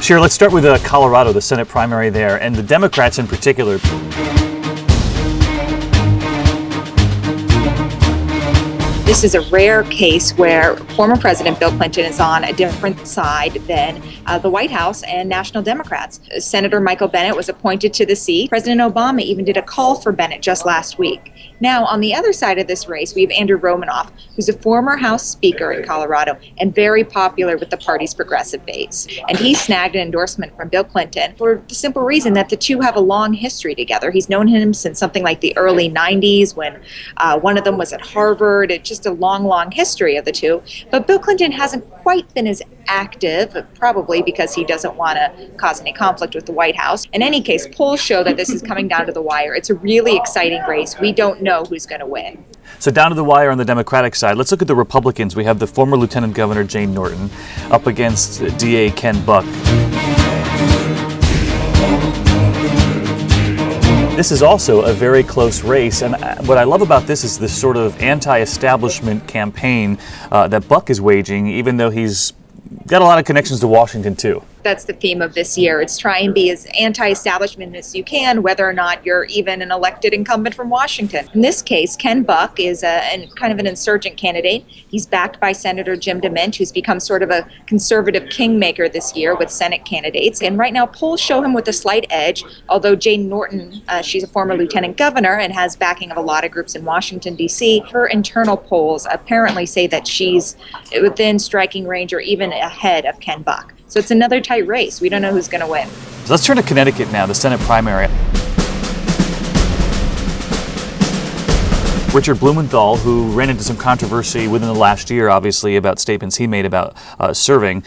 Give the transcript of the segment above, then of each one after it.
Shira, let's start with Colorado, the Senate primary there, and the Democrats in particular. This is a rare case where former President Bill Clinton is on a different side than the White House and national Democrats. Senator Michael Bennet was appointed to the seat. President Obama even did a call for Bennet just last week. Now, on the other side of this race, we have Andrew Romanoff, who's a former House Speaker in Colorado and very popular with the party's progressive base. And he snagged an endorsement from Bill Clinton for the simple reason that the two have a long history together. He's known him since something like the early 90s when one of them was at Harvard. It's just a long history of the two. But Bill Clinton hasn't quite been as active, probably because he doesn't want to cause any conflict with the White House. In any case, polls show that this is coming down to the wire. It's a really exciting race. We don't know who's going to win. So down to the wire on the Democratic side, let's look at the Republicans. We have the former Lieutenant Governor Jane Norton up against DA Ken Buck. This is also a very close race, and what I love about this is this sort of anti-establishment campaign that Buck is waging, even though he's got a lot of connections to Washington too. That's the theme of this year. It's try and be as anti-establishment as you can, whether or not you're even an elected incumbent from Washington. In this case, Ken Buck is kind of an insurgent candidate. He's backed by Senator Jim DeMint, who's become sort of a conservative kingmaker this year with Senate candidates. And right now, polls show him with a slight edge, although Jane Norton, she's a former lieutenant governor and has backing of a lot of groups in Washington, D.C. Her internal polls apparently say that she's within striking range or even ahead of Ken Buck. So it's another tight race. We don't know who's going to win. So let's turn to Connecticut now, the Senate primary. Richard Blumenthal, who ran into some controversy within the last year, obviously, about statements he made about serving.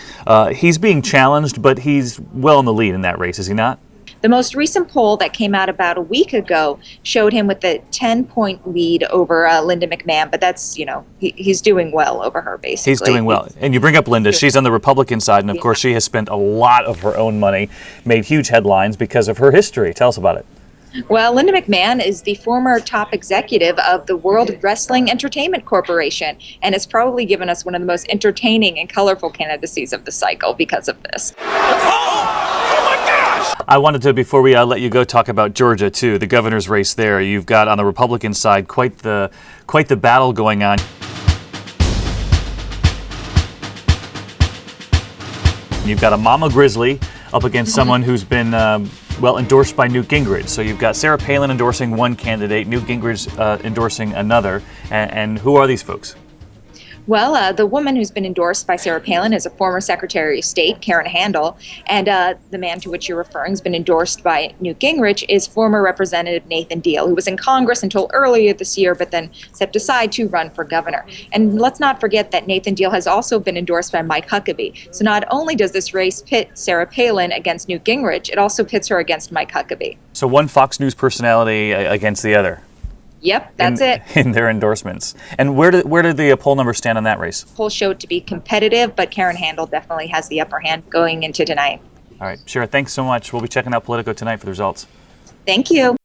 He's being challenged, but he's well in the lead in that race, is he not? The most recent poll that came out about a week ago showed him with a 10-point lead over Linda McMahon, but that's, he's doing well over her, basically. He's doing well. And you bring up Linda. She's on the Republican side, and of course she has spent a lot of her own money, made huge headlines because of her history. Tell us about it. Well, Linda McMahon is the former top executive of the World Wrestling Entertainment Corporation, and has probably given us one of the most entertaining and colorful candidacies of the cycle because of this. I wanted to, before we let you go, talk about Georgia too, the governor's race there. You've got on the Republican side quite the battle going on. You've got a Mama Grizzly up against someone who's been endorsed by Newt Gingrich. So you've got Sarah Palin endorsing one candidate, Newt Gingrich endorsing another. And who are these folks? Well, the woman who's been endorsed by Sarah Palin is a former Secretary of State, Karen Handel, and the man to which you're referring has been endorsed by Newt Gingrich is former Representative Nathan Deal, who was in Congress until earlier this year, but then stepped aside to run for governor. And let's not forget that Nathan Deal has also been endorsed by Mike Huckabee. So not only does this race pit Sarah Palin against Newt Gingrich, it also pits her against Mike Huckabee. So one Fox News personality against the other. Yep, that's it. In their endorsements. And where did the poll numbers stand on that race? Polls showed to be competitive, but Karen Handel definitely has the upper hand going into tonight. All right, Shira, thanks so much. We'll be checking out Politico tonight for the results. Thank you.